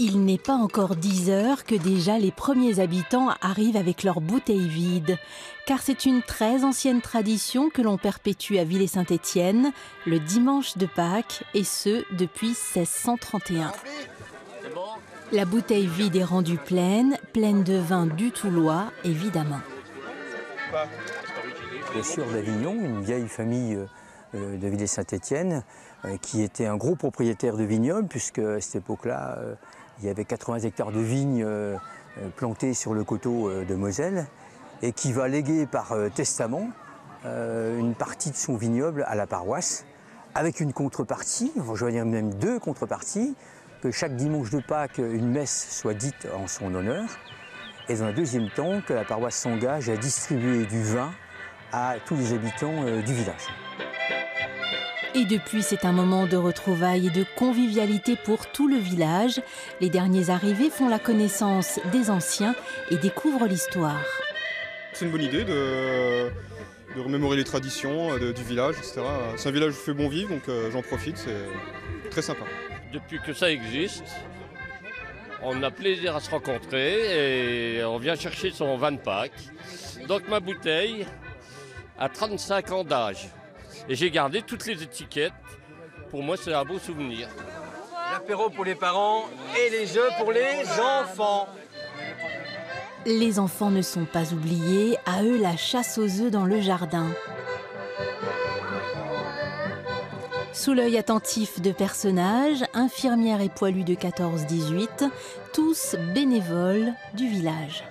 Il n'est pas encore 10 heures que déjà les premiers habitants arrivent avec leurs bouteilles vides. Car c'est une très ancienne tradition que l'on perpétue à Villers-Saint-Étienne, le dimanche de Pâques, et ce depuis 1631. La bouteille vide est rendue pleine de vin du Toulois, évidemment. Le sieur d'Avignon, une vieille famille de Villers-Saint-Étienne, qui était un gros propriétaire de vignobles, puisque à cette époque-là, il y avait 80 hectares de vignes plantées sur le coteau de Moselle, et qui va léguer par testament une partie de son vignoble à la paroisse, avec une contrepartie, je vais dire même deux contreparties, que chaque dimanche de Pâques, une messe soit dite en son honneur, et dans un deuxième temps, que la paroisse s'engage à distribuer du vin à tous les habitants du village. Et depuis, c'est un moment de retrouvailles et de convivialité pour tout le village. Les derniers arrivés font la connaissance des anciens et découvrent l'histoire. C'est une bonne idée de remémorer les traditions du village, etc. C'est un village où il fait bon vivre, donc j'en profite, c'est très sympa. Depuis que ça existe, on a plaisir à se rencontrer et on vient chercher son vin de Pâques. Donc ma bouteille a 35 ans d'âge. Et j'ai gardé toutes les étiquettes. Pour moi, c'est un beau souvenir. L'apéro pour les parents et les jeux pour les enfants. Les enfants ne sont pas oubliés, à eux la chasse aux œufs dans le jardin. Sous l'œil attentif de personnages, infirmières et poilus de 14-18, tous bénévoles du village.